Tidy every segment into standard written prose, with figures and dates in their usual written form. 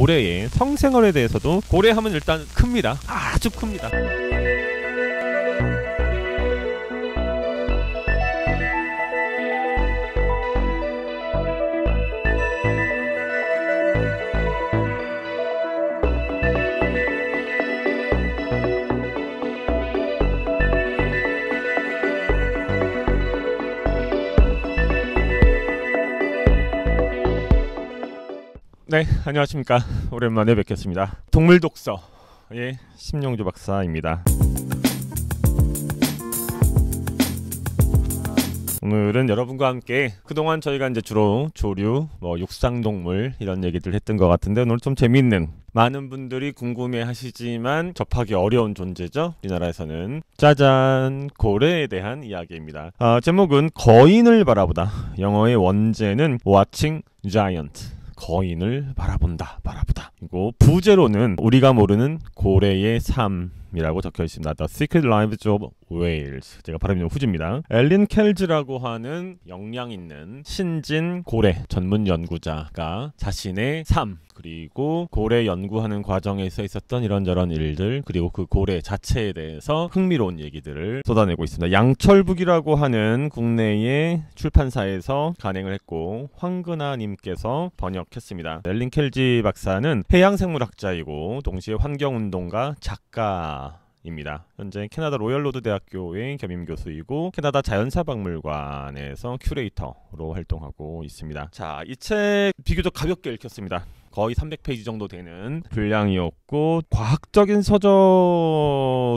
고래의 성생활에 대해서도 고래하면 일단 큽니다. 아주 큽니다. 네, 안녕하십니까. 오랜만에 뵙겠습니다. 동물독서의 심영주 박사입니다. 오늘은 여러분과 함께 그동안 저희가 이제 주로 조류, 육상동물 이런 얘기들 했던 것 같은데 오늘 좀 재미있는, 많은 분들이 궁금해 하시지만 접하기 어려운 존재죠. 우리나라에서는. 짜잔! 고래에 대한 이야기입니다. 제목은 거인을 바라보다. 영어의 원제는 Watching Giant. 거인을 바라보다. 그리고 부제로는 우리가 모르는 고래의 삶이라고 적혀 있습니다. The Secret Lives of Whales. 제가 발음이 좀 후집니다. 앨린 켈즈라고 하는 역량 있는 신진 고래 전문 연구자가 자신의 삶, 그리고 고래 연구하는 과정에서 있었던 이런저런 일들, 그리고 그 고래 자체에 대해서 흥미로운 얘기들을 쏟아내고 있습니다. 양철북이라고 하는 국내의 출판사에서 간행을 했고 황근아 님께서 번역했습니다. 앨린 켈지 박사는 해양생물학자이고 동시에 환경운동가, 작가입니다. 현재 캐나다 로열로드 대학교의 겸임교수이고 캐나다 자연사박물관에서 큐레이터로 활동하고 있습니다. 자, 이 책 비교적 가볍게 읽혔습니다. 거의 300페이지 정도 되는 분량이었고 과학적인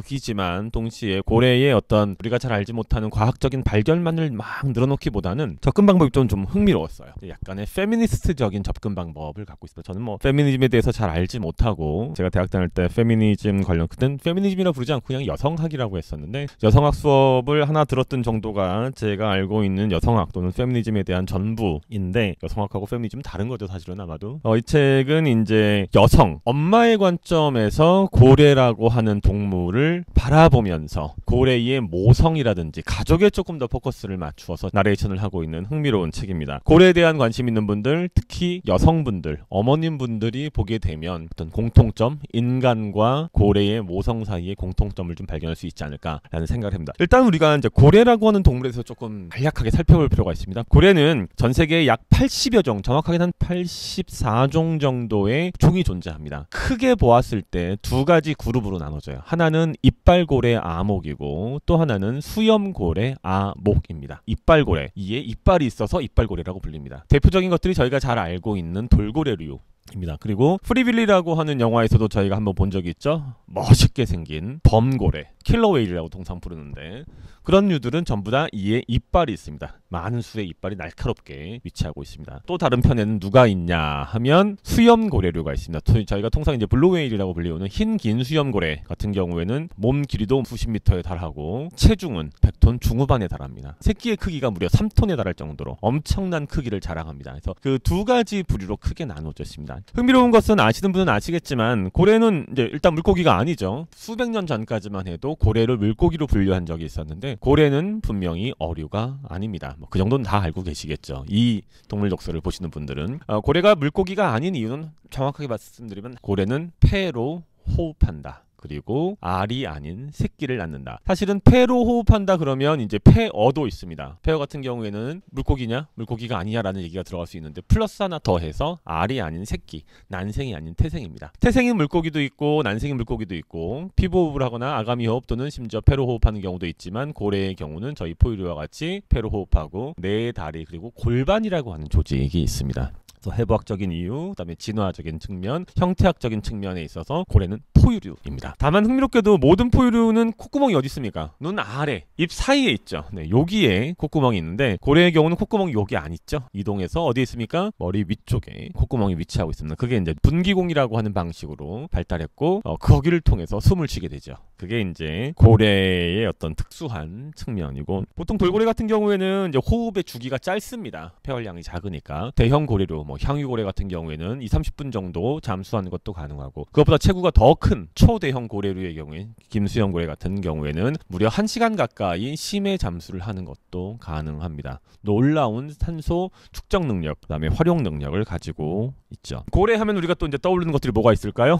서적이지만 동시에 고래의 어떤 우리가 잘 알지 못하는 과학적인 발견만을 막 늘어놓기보다는 접근 방법이 좀 흥미로웠어요. 약간의 페미니스트적인 접근 방법을 갖고 있습니다. 저는 페미니즘에 대해서 잘 알지 못하고, 제가 대학 다닐 때 페미니즘 관련, 그땐 페미니즘이라 부르지 않고 그냥 여성학이라고 했었는데, 여성학 수업을 하나 들었던 정도가 제가 알고 있는 여성학 또는 페미니즘에 대한 전부인데, 여성학하고 페미니즘은 다른 거죠 사실은. 아마도 이 책은 이제 여성, 엄마의 관점에서 고래라고 하는 동물을 바라보면서 고래의 모성이라든지 가족에 조금 더 포커스를 맞추어서 나레이션을 하고 있는 흥미로운 책입니다. 고래에 대한 관심 있는 분들, 특히 여성분들, 어머님분들이 보게 되면 어떤 공통점, 인간과 고래의 모성 사이의 공통점을 좀 발견할 수 있지 않을까라는 생각을 합니다. 일단 우리가 이제 고래라고 하는 동물에서 조금 간략하게 살펴볼 필요가 있습니다. 고래는 전 세계에 약 80여 종, 정확하게는 한 84종 정도의 종이 존재합니다. 크게 보았을 때 두 가지 그룹으로 나눠져요. 하나는 이빨고래 아목이고 또 하나는 수염고래 아목입니다. 이빨고래, 이에 이빨이 있어서 이빨고래라고 불립니다. 대표적인 것들이 저희가 잘 알고 있는 돌고래류 입니다. 그리고 프리빌리라고 하는 영화에서도 저희가 한번 본 적이 있죠. 멋있게 생긴 범고래, 킬러웨일이라고 통상 부르는데, 그런 류들은 전부 다 이에 이빨이 있습니다. 많은 수의 이빨이 날카롭게 위치하고 있습니다. 또 다른 편에는 누가 있냐 하면 수염고래류가 있습니다. 저희가 통상 이제 블루웨일이라고 불리우는 흰 긴 수염고래 같은 경우에는 몸 길이도 수십 미터에 달하고 체중은 100톤 중후반에 달합니다. 새끼의 크기가 무려 3톤에 달할 정도로 엄청난 크기를 자랑합니다. 그래서 그 두 가지 부류로 크게 나눠져 있습니다. 흥미로운 것은 아시는 분은 아시겠지만 고래는 이제 일단 물고기가 아니죠. 수백 년 전까지만 해도 고래를 물고기로 분류한 적이 있었는데, 고래는 분명히 어류가 아닙니다. 그 정도는 다 알고 계시겠죠. 이 동물 독서를 보시는 분들은. 고래가 물고기가 아닌 이유는 정확하게 말씀드리면 고래는 폐로 호흡한다. 그리고 알이 아닌 새끼를 낳는다. 사실은 폐로 호흡한다 그러면 이제 폐어도 있습니다. 폐어 같은 경우에는 물고기냐 물고기가 아니냐라는 얘기가 들어갈 수 있는데, 플러스 하나 더해서 알이 아닌 새끼, 난생이 아닌 태생입니다. 태생인 물고기도 있고 난생인 물고기도 있고, 피부호흡을 하거나 아가미 호흡 또는 심지어 폐로 호흡하는 경우도 있지만, 고래의 경우는 저희 포유류와 같이 폐로 호흡하고 네 다리 그리고 골반이라고 하는 조직이 있습니다. 해부학적인 이유, 그다음에 진화적인 측면, 형태학적인 측면에 있어서 고래는 포유류입니다. 다만 흥미롭게도 모든 포유류는 콧구멍이 어디 있습니까? 눈 아래, 입 사이에 있죠. 네, 여기에 콧구멍이 있는데 고래의 경우는 콧구멍이 여기 안 있죠. 이동해서 어디에 있습니까? 머리 위쪽에 콧구멍이 위치하고 있습니다. 그게 이제 분기공이라고 하는 방식으로 발달했고 거기를 통해서 숨을 쉬게 되죠. 그게 이제 고래의 어떤 특수한 측면이고, 보통 돌고래 같은 경우에는 이제 호흡의 주기가 짧습니다. 폐활량이 작으니까. 대형 고래류, 향유고래 같은 경우에는 20-30분 정도 잠수하는 것도 가능하고, 그것보다 체구가 더 큰 큰 초대형 고래류의 경우에 김수염 고래 같은 경우에는 무려 1시간 가까이 심해 잠수를 하는 것도 가능합니다. 놀라운 산소 축적 능력, 그다음에 활용 능력을 가지고 있죠. 고래 하면 우리가 또 이제 떠오르는 것들이 뭐가 있을까요?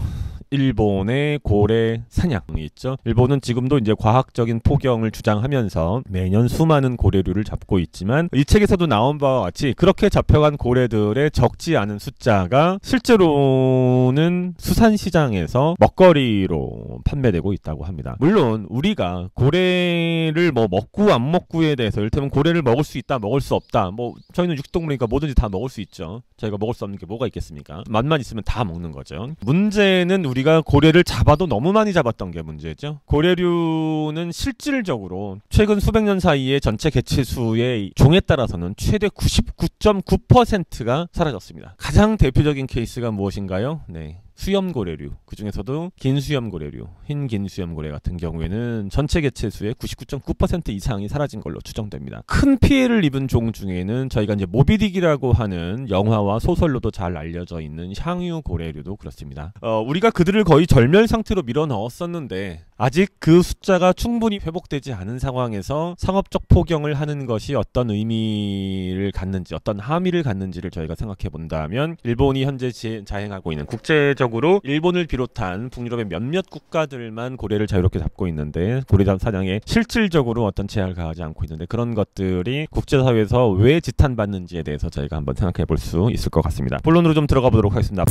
일본의 고래 사냥이 있죠. 일본은 지금도 이제 과학적인 포경을 주장하면서 매년 수많은 고래류를 잡고 있지만 이 책에서도 나온 바와 같이 그렇게 잡혀간 고래들의 적지 않은 숫자가 실제로는 수산시장에서 먹거리로 판매되고 있다고 합니다. 물론 우리가 고래를 뭐 먹고 안 먹고에 대해서 이를테면 고래를 먹을 수 있다 먹을 수 없다, 뭐 저희는 육식동물이니까 뭐든지 다 먹을 수 있죠. 저희가 먹을 수 없는 게 뭐가 있겠습니까? 맛만 있으면 다 먹는 거죠. 문제는 우리가 고래를 잡아도 너무 많이 잡았던 게 문제죠. 고래류는 실질적으로 최근 수백 년 사이에 전체 개체수의 종에 따라서는 최대 99.9%가 사라졌습니다. 가장 대표적인 케이스가 무엇인가요? 네, 수염고래류, 그 중에서도 긴수염고래류, 흰긴수염고래 같은 경우에는 전체 개체수의 99.9% 이상이 사라진 걸로 추정됩니다. 큰 피해를 입은 종 중에는 저희가 이제 모비딕이라고 하는 영화와 소설로도 잘 알려져 있는 향유고래류도 그렇습니다. 우리가 그들을 거의 절멸 상태로 밀어 넣었었는데 아직 그 숫자가 충분히 회복되지 않은 상황에서 상업적 포경을 하는 것이 어떤 의미를 갖는지, 어떤 함의를 갖는지를 저희가 생각해 본다면 일본이 현재 자행하고 있는 국제적으로 일본을 비롯한 북유럽의 몇몇 국가들만 고래를 자유롭게 잡고 있는데 고래 사냥에 실질적으로 어떤 제한을 가하지 않고 있는데 그런 것들이 국제사회에서 왜 지탄받는지에 대해서 저희가 한번 생각해 볼 수 있을 것 같습니다. 본론으로 좀 들어가 보도록 하겠습니다.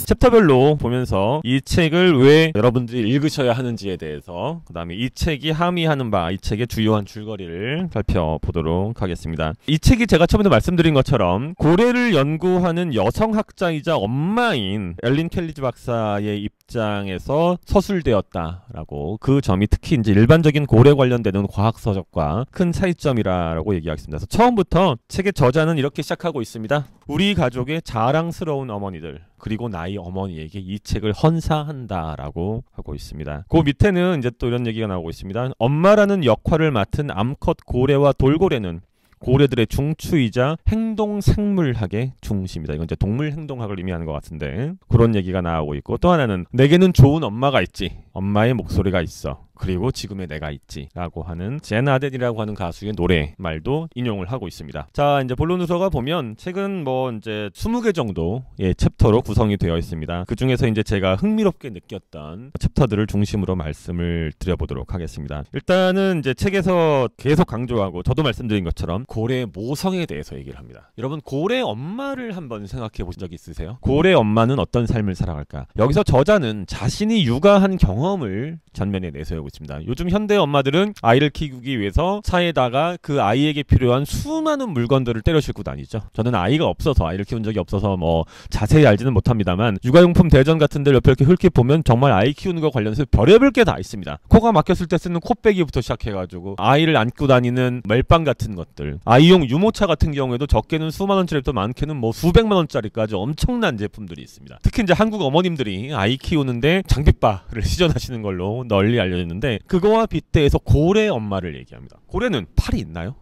챕터별로 보면서 이 책을 왜 여러분들이 읽으셔야 하는지에 대해서, 그 다음에 이 책이 함의하는 바, 이 책의 주요한 줄거리를 살펴보도록 하겠습니다. 이 책이 제가 처음에 말씀드린 것처럼 고래를 연구하는 여성학자이자 엄마인 엘린 켈리지 박사의 입장에서 서술되었다라고, 그 점이 특히 이제 일반적인 고래 관련되는 과학서적과 큰 차이점이라고 얘기하겠습니다. 그래서 처음부터 책의 저자는 이렇게 시작하고 있습니다. 우리 가족의 자랑스러운 어머니들, 그리고 나의 어머니에게 이 책을 헌사한다라고 하고 있습니다. 그 밑에는 이제 또 이런 얘기가 나오고 있습니다. 엄마라는 역할을 맡은 암컷 고래와 돌고래는 고래들의 중추이자 행동생물학의 중심이다. 이건 이제 동물 행동학을 의미하는 것 같은데 그런 얘기가 나오고 있고, 또 하나는 내게는 좋은 엄마가 있지. 엄마의 목소리가 있어. 그리고 지금의 내가 있지 라고 하는 젠 아덴이라고 하는 가수의 노래 말도 인용을 하고 있습니다. 자, 이제 본론으로 들어가 보면 책은 뭐 이제 20개 정도의 챕터로 구성이 되어 있습니다. 그 중에서 이제 제가 흥미롭게 느꼈던 챕터들을 중심으로 말씀을 드려보도록 하겠습니다. 일단은 이제 책에서 계속 강조하고 저도 말씀드린 것처럼 고래의 모성에 대해서 얘기를 합니다. 여러분, 고래 엄마를 한번 생각해 보신 적 있으세요? 고래 엄마는 어떤 삶을 살아갈까? 여기서 저자는 자신이 육아한 경험을 전면에 내세우고 있습니다. 요즘 현대 엄마들은 아이를 키우기 위해서 차에다가 그 아이에게 필요한 수많은 물건들을 때려 싣고 다니죠. 저는 아이가 없어서, 아이를 키운 적이 없어서 뭐 자세히 알지는 못합니다만 육아용품 대전 같은 데를 옆에 이렇게 훑게 보면 정말 아이 키우는 거 관련해서 별의별 게 다 있습니다. 코가 막혔을 때 쓰는 코빼기부터 시작해가지고 아이를 안고 다니는 멜빵 같은 것들, 아이용 유모차 같은 경우에도 적게는 수만 원짜리부터 많게는 뭐 수백만 원짜리까지 엄청난 제품들이 있습니다. 특히 이제 한국 어머님들이 아이 키우는데 장비바를 시전하시는 걸로 널리 알려졌는데, 그거와 빗대해서 고래 엄마를 얘기합니다. 고래는 팔이 있나요?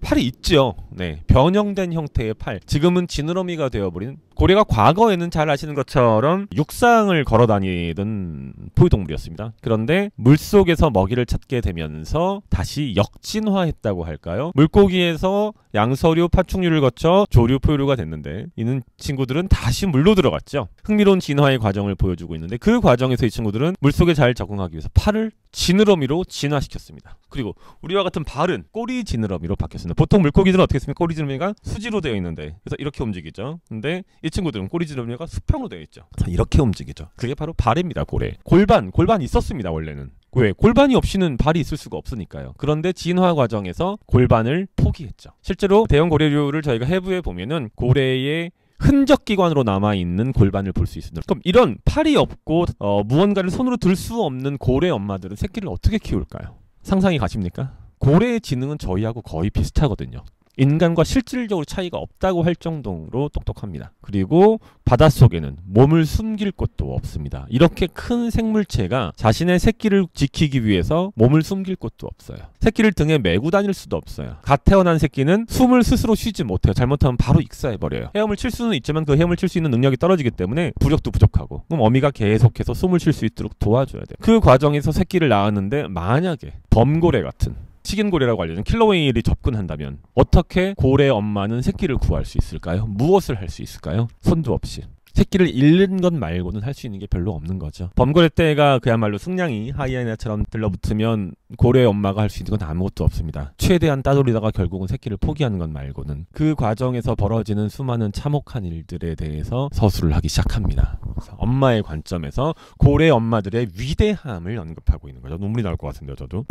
팔이 있죠. 네, 변형된 형태의 팔. 지금은 지느러미가 되어버린, 고래가 과거에는 잘 아시는 것처럼 육상을 걸어 다니던 포유동물이었습니다. 그런데 물속에서 먹이를 찾게 되면서 다시 역진화했다고 할까요? 물고기에서 양서류, 파충류를 거쳐 조류, 포유류가 됐는데 이는 친구들은 다시 물로 들어갔죠. 흥미로운 진화의 과정을 보여주고 있는데 그 과정에서 이 친구들은 물속에 잘 적응하기 위해서 팔을 지느러미로 진화시켰습니다. 그리고 우리와 같은 발은 꼬리 지느러미로 바뀌었습니다. 보통 물고기들은 어떻게 했습니까? 꼬리 지느러미가 수지로 되어 있는데, 그래서 이렇게 움직이죠. 근데 이 친구들은 꼬리 지느러미가 수평으로 되어 있죠. 이렇게 움직이죠. 그게 바로 발입니다. 고래. 골반 있었습니다. 원래는. 왜? 골반이 없이는 발이 있을 수가 없으니까요. 그런데 진화 과정에서 골반을 포기했죠. 실제로 대형 고래류를 저희가 해부해 보면은 고래의 흔적기관으로 남아있는 골반을 볼 수 있습니다. 그럼 이런 팔이 없고 무언가를 손으로 들 수 없는 고래 엄마들은 새끼를 어떻게 키울까요? 상상이 가십니까? 고래의 지능은 저희하고 거의 비슷하거든요. 인간과 실질적으로 차이가 없다고 할 정도로 똑똑합니다. 그리고 바닷속에는 몸을 숨길 곳도 없습니다. 이렇게 큰 생물체가 자신의 새끼를 지키기 위해서 몸을 숨길 곳도 없어요. 새끼를 등에 메고 다닐 수도 없어요. 갓 태어난 새끼는 숨을 스스로 쉬지 못해요. 잘못하면 바로 익사해버려요. 헤엄을 칠 수는 있지만 그 헤엄을 칠 수 있는 능력이 떨어지기 때문에 부력도 부족하고, 그럼 어미가 계속해서 숨을 쉴 수 있도록 도와줘야 돼요. 그 과정에서 새끼를 낳았는데 만약에 범고래 같은 식인고래라고 알려진 킬러웨일이 접근한다면 어떻게 고래 엄마는 새끼를 구할 수 있을까요? 무엇을 할 수 있을까요? 손도 없이. 새끼를 잃는 것 말고는 할 수 있는 게 별로 없는 거죠. 범고래 떼가 그야말로 승냥이 하이에나처럼 들러붙으면 고래 엄마가 할 수 있는 건 아무것도 없습니다. 최대한 따돌리다가 결국은 새끼를 포기하는 것 말고는. 그 과정에서 벌어지는 수많은 참혹한 일들에 대해서 서술을 하기 시작합니다. 그래서 엄마의 관점에서 고래 엄마들의 위대함을 언급하고 있는 거죠. 눈물이 나올 것 같은데요, 저도.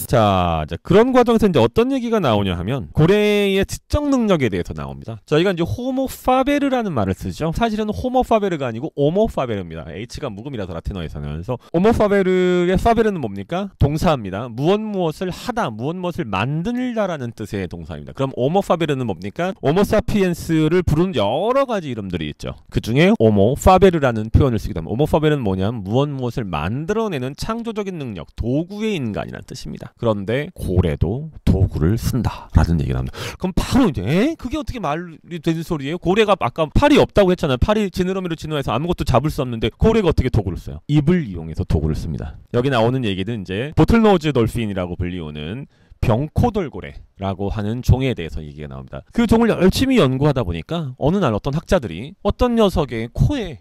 자, 그런 과정에서 이제 어떤 얘기가 나오냐 하면 고래의 지적 능력에 대해서 나옵니다. 저희가 이제 호모 파베르라는 말을 쓰죠. 사실은 호모 파베르가 아니고 오모 파베르입니다. H가 묵음이라서 라틴어에서는. 그래서 오모 파베르의 파베르는 뭡니까? 동사입니다. 무엇을 하다, 무엇을 만들다라는 뜻의 동사입니다. 그럼 오모 파베르는 뭡니까? 오모 사피엔스를 부르는 여러 가지 이름들이 있죠. 그 중에 오모 파베르라는 표현을 쓰기도 합니다. 오모 파베르는 뭐냐면 무엇을 만들어내는 창조적인 능력, 도구의 인간이라는 뜻입니다. 그런데 고래도 도구를 쓴다라는 얘기가 나옵니다. 그럼 바로 이제 그게 어떻게 말이 되는 소리예요? 고래가 아까 팔이 없다고 했잖아요. 팔이 지느러미로 진화해서 아무것도 잡을 수 없는데 고래가 어떻게 도구를 써요? 입을 이용해서 도구를 씁니다. 여기 나오는 얘기는 이제 보틀노즈 돌핀이라고 불리우는 병코돌고래라고 하는 종에 대해서 얘기가 나옵니다. 그 종을 열심히 연구하다 보니까 어느 날 어떤 학자들이 어떤 녀석의 코에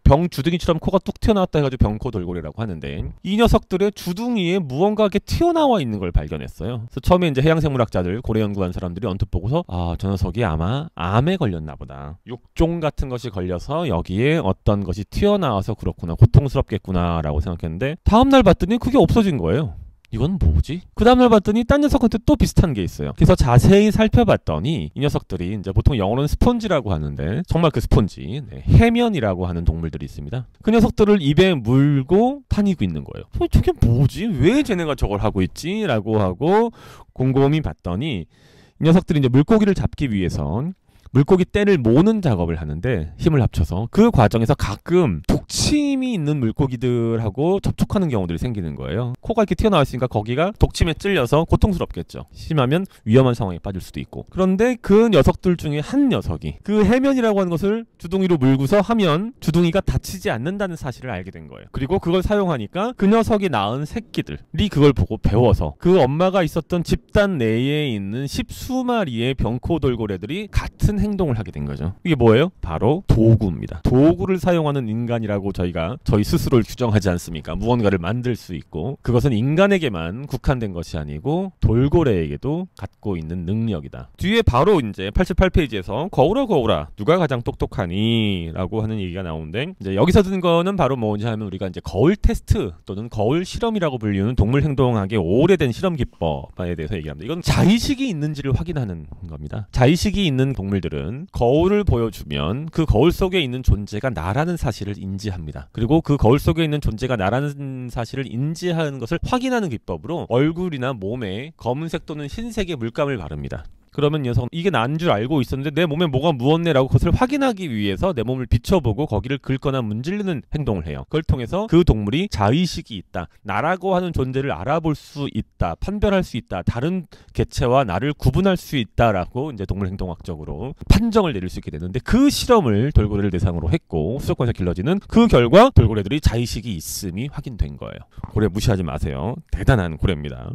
병 주둥이처럼 코가 뚝 튀어나왔다 해가지고 병코돌고래라고 하는데, 이 녀석들의 주둥이에 무언가 이렇게 튀어나와 있는 걸 발견했어요. 그래서 처음에 이제 해양생물학자들, 고래 연구한 사람들이 언뜻 보고서 저 녀석이 아마 암에 걸렸나 보다. 육종 같은 것이 걸려서 여기에 어떤 것이 튀어나와서 그렇구나, 고통스럽겠구나 라고 생각했는데, 다음날 봤더니 그게 없어진 거예요. 이건 뭐지? 그 다음날 봤더니 딴 녀석한테 또 비슷한 게 있어요. 그래서 자세히 살펴봤더니 이 녀석들이 이제 보통 영어로는 스폰지라고 하는데, 정말 그 스폰지, 해면이라고 하는 동물들이 있습니다. 그 녀석들을 입에 물고 다니고 있는 거예요. 저게 뭐지? 왜 쟤네가 저걸 하고 있지? 라고 하고 곰곰이 봤더니 이 녀석들이 이제 물고기를 잡기 위해선 물고기 떼를 모는 작업을 하는데, 힘을 합쳐서 그 과정에서 가끔 독침이 있는 물고기들하고 접촉하는 경우들이 생기는 거예요. 코가 이렇게 튀어나와 있으니까 거기가 독침에 찔려서 고통스럽겠죠. 심하면 위험한 상황에 빠질 수도 있고. 그런데 그 녀석들 중에 한 녀석이 그 해면이라고 하는 것을 주둥이로 물고서 하면 주둥이가 다치지 않는다는 사실을 알게 된 거예요. 그리고 그걸 사용하니까 그 녀석이 낳은 새끼들이 그걸 보고 배워서 그 엄마가 있었던 집단 내에 있는 십수마리의 병코돌고래들이 같은 행동을 하게 된 거죠. 이게 뭐예요? 바로 도구입니다. 도구를 사용하는 인간이라고 저희 스스로를 규정하지 않습니까? 무언가를 만들 수 있고, 그것은 인간에게만 국한된 것이 아니고 돌고래에게도 갖고 있는 능력이다. 뒤에 바로 이제 88페이지에서 거울아 누가 가장 똑똑하니? 라고 하는 얘기가 나오는데, 이제 여기서 든 거는 바로 뭐지 하면 우리가 이제 거울 테스트 또는 거울 실험이라고 불리는 동물 행동학의 오래된 실험 기법에 대해서 얘기합니다. 이건 자의식이 있는지를 확인하는 겁니다. 자의식이 있는 동물들 거울을 보여주면 그 거울 속에 있는 존재가 나라는 사실을 인지합니다. 그리고 그 거울 속에 있는 존재가 나라는 사실을 인지하는 것을 확인하는 기법으로 얼굴이나 몸에 검은색 또는 흰색의 물감을 바릅니다. 그러면 녀석은 이게 난 줄 알고 있었는데 내 몸에 뭐가 묻었네라고 그것을 확인하기 위해서 내 몸을 비춰보고 거기를 긁거나 문지르는 행동을 해요. 그걸 통해서 그 동물이 자의식이 있다, 나라고 하는 존재를 알아볼 수 있다, 판별할 수 있다, 다른 개체와 나를 구분할 수 있다라고 이제 동물 행동학적으로 판정을 내릴 수 있게 되는데, 그 실험을 돌고래를 대상으로 했고 수도권에서 길러지는 그 결과 돌고래들이 자의식이 있음이 확인된 거예요. 고래 무시하지 마세요. 대단한 고래입니다.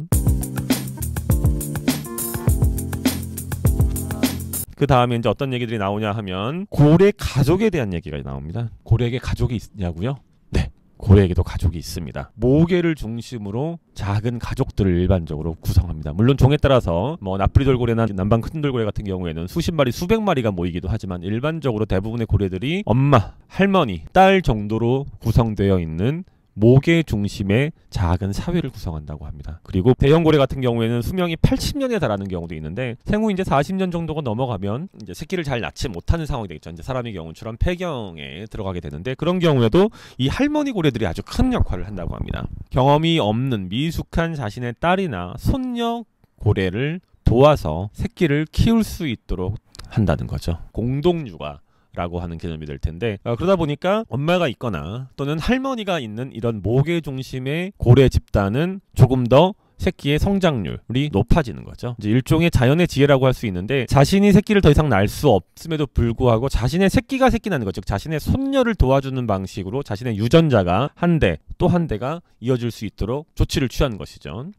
그 다음에 이제 어떤 얘기들이 나오냐 하면 고래 가족에 대한 얘기가 나옵니다. 고래에게 가족이 있냐고요? 네, 고래에게도 가족이 있습니다. 모개를 중심으로 작은 가족들을 일반적으로 구성합니다. 물론 종에 따라서 나프리 돌고래나 남방 큰 돌고래 같은 경우에는 수십 마리, 수백 마리가 모이기도 하지만 일반적으로 대부분의 고래들이 엄마, 할머니, 딸 정도로 구성되어 있는 목의 중심의 작은 사회를 구성한다고 합니다. 그리고 대형 고래 같은 경우에는 수명이 80년에 달하는 경우도 있는데 생후 이제 40년 정도가 넘어가면 이제 새끼를 잘 낳지 못하는 상황이 되겠죠. 이제 사람의 경우처럼 폐경에 들어가게 되는데 그런 경우에도 이 할머니 고래들이 아주 큰 역할을 한다고 합니다. 경험이 없는 미숙한 자신의 딸이나 손녀 고래를 도와서 새끼를 키울 수 있도록 한다는 거죠. 공동육아 라고 하는 개념이 될 텐데 그러다 보니까 엄마가 있거나 또는 할머니가 있는 이런 목의 중심의 고래 집단은 조금 더 새끼의 성장률이 높아지는 거죠. 이제 일종의 자연의 지혜라고 할 수 있는데 자신이 새끼를 더 이상 낳을 수 없음에도 불구하고 자신의 새끼가 새끼 낳는 것, 즉 자신의 손녀를 도와주는 방식으로 자신의 유전자가 한 대 또 한 대가 이어질 수 있도록 조치를 취한 것이죠.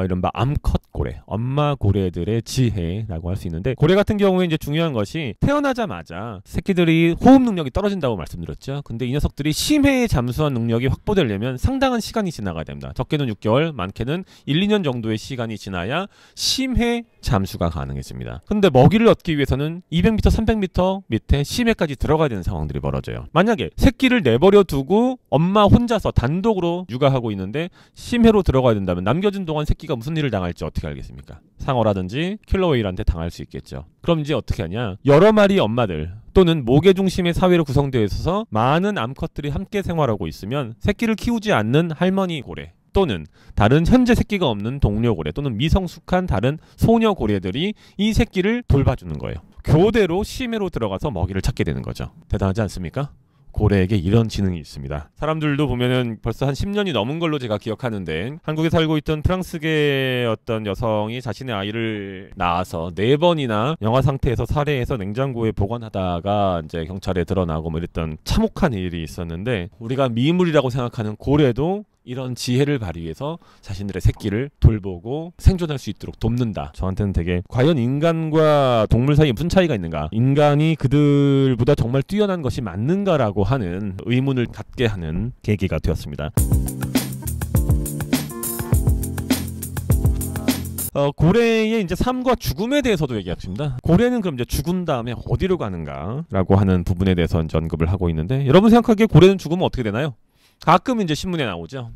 이른바 암컷 고래, 엄마 고래들의 지혜라고 할 수 있는데 고래 같은 경우에 이제 중요한 것이 태어나자마자 새끼들이 호흡 능력이 떨어진다고 말씀드렸죠. 근데 이 녀석들이 심해에 잠수한 능력이 확보되려면 상당한 시간이 지나가야 됩니다. 적게는 6개월, 많게는 1-2년 정도의 시간이 지나야 심해 잠수가 가능해집니다. 근데 먹이를 얻기 위해서는 200m, 300m 밑에 심해까지 들어가야 되는 상황들이 벌어져요. 만약에 새끼를 내버려 두고 엄마 혼자서 단독으로 육아하고 있는데 심해로 들어가야 된다면 남겨진 동안 새끼가 무슨 일을 당할지 어떻게 알겠습니까? 상어라든지 킬러웨일한테 당할 수 있겠죠. 그럼 이제 어떻게 하냐? 여러 마리 엄마들 또는 목의 중심의 사회로 구성되어 있어서 많은 암컷들이 함께 생활하고 있으면 새끼를 키우지 않는 할머니 고래 또는 다른 현재 새끼가 없는 동료 고래 또는 미성숙한 다른 소녀 고래들이 이 새끼를 돌봐주는 거예요. 교대로 심해로 들어가서 먹이를 찾게 되는 거죠. 대단하지 않습니까? 고래에게 이런 지능이 있습니다. 사람들도 보면은 벌써 한 10년이 넘은 걸로 제가 기억하는데 한국에 살고 있던 프랑스계 어떤 여성이 자신의 아이를 낳아서 4번이나 영아 상태에서 살해해서 냉장고에 보관하다가 이제 경찰에 드러나고 뭐 이랬던 참혹한 일이 있었는데 우리가 미물이라고 생각하는 고래도 이런 지혜를 발휘해서 자신들의 새끼를 돌보고 생존할 수 있도록 돕는다. 저한테는 되게 과연 인간과 동물 사이에 무슨 차이가 있는가? 인간이 그들보다 정말 뛰어난 것이 맞는가라고 하는 의문을 갖게 하는 계기가 되었습니다. 고래의 이제 삶과 죽음에 대해서도 얘기했습니다. 고래는 그럼 이제 죽은 다음에 어디로 가는가라고 하는 부분에 대해서 언급을 하고 있는데 여러분 생각하기에 고래는 죽으면 어떻게 되나요? 가끔 이제 신문에 나오죠.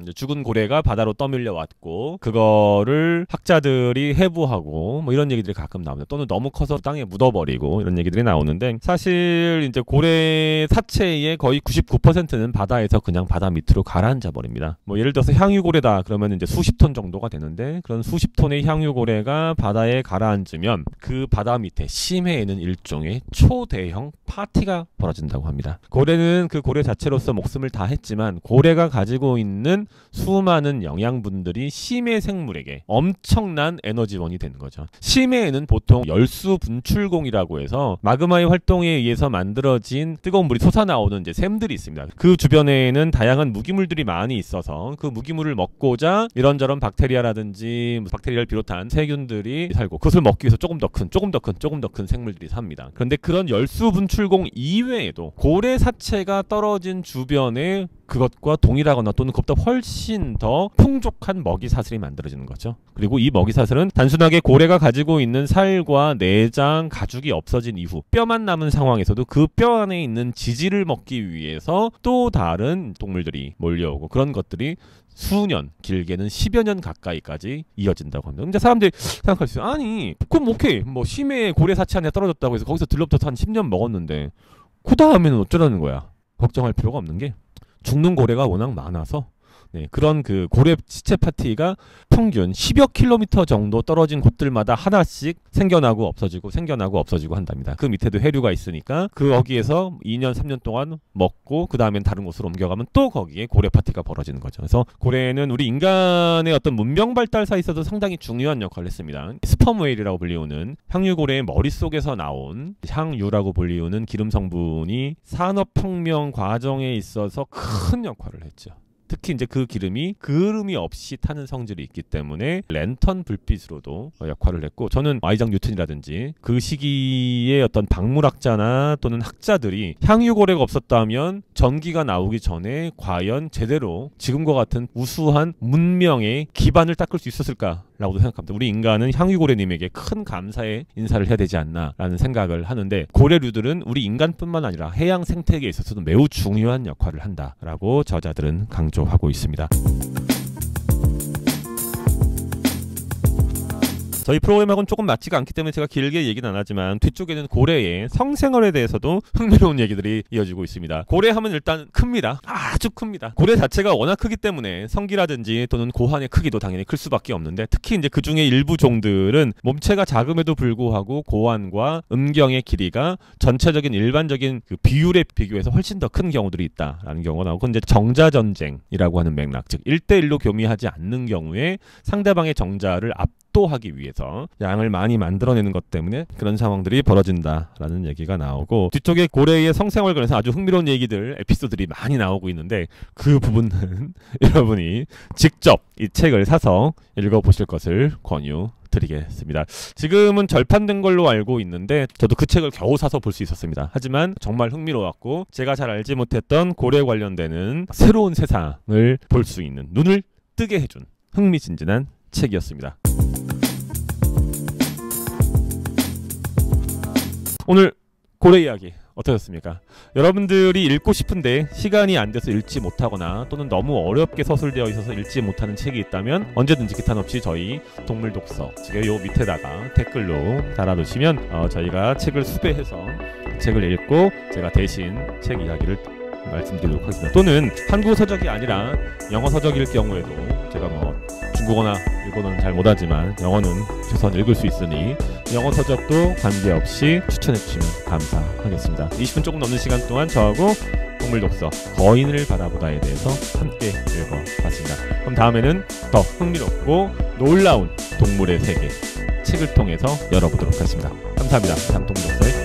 이제 죽은 고래가 바다로 떠밀려 왔고 그거를 학자들이 해부하고 뭐 이런 얘기들이 가끔 나옵니다. 또는 너무 커서 땅에 묻어버리고 이런 얘기들이 나오는데 사실 이제 고래 사체의 거의 99%는 바다에서 그냥 바다 밑으로 가라앉아 버립니다. 뭐 예를 들어서 향유고래다 그러면 이제 수십 톤 정도가 되는데 그런 수십 톤의 향유고래가 바다에 가라앉으면 그 바다 밑에 심해에는 일종의 초대형 파티가 벌어진다고 합니다. 고래는 그 고래 자체로서 목숨을 다했지만 고래가 가지고 있는 수많은 영양분들이 심해 생물에게 엄청난 에너지원이 되는 거죠. 심해에는 보통 열수 분출공이라고 해서 마그마의 활동에 의해서 만들어진 뜨거운 물이 솟아나오는 이제 샘들이 있습니다. 그 주변에는 다양한 무기물들이 많이 있어서 그 무기물을 먹고자 이런저런 박테리아라든지 박테리아를 비롯한 세균들이 살고 그것을 먹기 위해서 조금 더 큰 생물들이 삽니다. 그런데 그런 열수 분출공 이외에도 고래 사체가 떨어진 주변에 그것과 동일하거나 또는 그것보다 훨씬 더 풍족한 먹이사슬이 만들어지는 거죠. 그리고 이 먹이사슬은 단순하게 고래가 가지고 있는 살과 내장, 가죽이 없어진 이후 뼈만 남은 상황에서도 그 뼈 안에 있는 지질을 먹기 위해서 또 다른 동물들이 몰려오고 그런 것들이 수년, 길게는 10여 년 가까이까지 이어진다고 합니다. 근데 사람들이 생각할 수 있어요. 아니 그럼 오케이 뭐 심해 고래 사체 안에 떨어졌다고 해서 거기서 들러붙어서 한 10년 먹었는데 그 다음에는 어쩌라는 거야. 걱정할 필요가 없는 게 죽는 고래가 워낙 많아서 그런 그 고래 시체 파티가 평균 10여 킬로미터 정도 떨어진 곳들마다 하나씩 생겨나고 없어지고 한답니다. 그 밑에도 해류가 있으니까 거기에서 2년 3년 동안 먹고 그 다음엔 다른 곳으로 옮겨가면 또 거기에 고래 파티가 벌어지는 거죠. 그래서 고래는 우리 인간의 어떤 문명 발달사에 있어서 상당히 중요한 역할을 했습니다. 스펌 웨일이라고 불리우는 향유고래의 머릿속에서 나온 향유라고 불리우는 기름 성분이 산업혁명 과정에 있어서 큰 역할을 했죠. 특히 이제 그 기름이 그을음이 없이 타는 성질이 있기 때문에 랜턴 불빛으로도 역할을 했고 저는 아이작 뉴턴이라든지 그 시기에 어떤 박물학자나 또는 학자들이 향유고래가 없었다면 전기가 나오기 전에 과연 제대로 지금과 같은 우수한 문명의 기반을 닦을 수 있었을까 라고도 생각합니다. 우리 인간은 향유고래님에게 큰 감사의 인사를 해야 되지 않나라는 생각을 하는데, 고래류들은 우리 인간뿐만 아니라 해양 생태계에 있어서도 매우 중요한 역할을 한다라고 저자들은 강조하고 있습니다. 저희 프로그램하고는 조금 맞지가 않기 때문에 제가 길게 얘기는 안 하지만 뒤쪽에는 고래의 성생활에 대해서도 흥미로운 얘기들이 이어지고 있습니다. 고래하면 일단 큽니다. 아주 큽니다. 고래 자체가 워낙 크기 때문에 성기라든지 또는 고환의 크기도 당연히 클 수밖에 없는데, 특히 이제 그 중에 일부 종들은 몸체가 작음에도 불구하고 고환과 음경의 길이가 전체적인 일반적인 그 비율에 비교해서 훨씬 더 큰 경우들이 있다라는 경우가 나오고, 이제 정자전쟁이라고 하는 맥락, 즉 1대1로 교미하지 않는 경우에 상대방의 정자를 압도하기 위해서 양을 많이 만들어내는 것 때문에 그런 상황들이 벌어진다라는 얘기가 나오고, 뒤쪽에 고래의 성생활 관련해서 아주 흥미로운 얘기들, 에피소드들이 많이 나오고 있는데, 그 부분은 여러분이 직접 이 책을 사서 읽어보실 것을 권유드리겠습니다. 지금은 절판된 걸로 알고 있는데 저도 그 책을 겨우 사서 볼 수 있었습니다. 하지만 정말 흥미로웠고, 제가 잘 알지 못했던 고래 관련되는 새로운 세상을 볼 수 있는, 눈을 뜨게 해준 흥미진진한 책이었습니다. 오늘 고래 이야기 어떠셨습니까? 여러분들이 읽고 싶은데 시간이 안 돼서 읽지 못하거나 또는 너무 어렵게 서술되어 있어서 읽지 못하는 책이 있다면 언제든지 기탄 없이 저희 동물독서, 즉 요 밑에다가 댓글로 달아두시면 저희가 책을 수배해서 책을 읽고 제가 대신 책 이야기를 말씀드리도록 하겠습니다. 또는 한국어 서적이 아니라 영어 서적일 경우에도 제가 뭐 중국어나 일본어는 잘 못하지만 영어는 최소한 읽을 수 있으니 영어 서적도 관계없이 추천해주시면 감사하겠습니다. 20분 조금 넘는 시간 동안 저하고 동물독서 거인을 바라보다에 대해서 함께 읽어봤습니다. 그럼 다음에는 더 흥미롭고 놀라운 동물의 세계 책을 통해서 열어보도록 하겠습니다. 감사합니다. 다음 동물독서에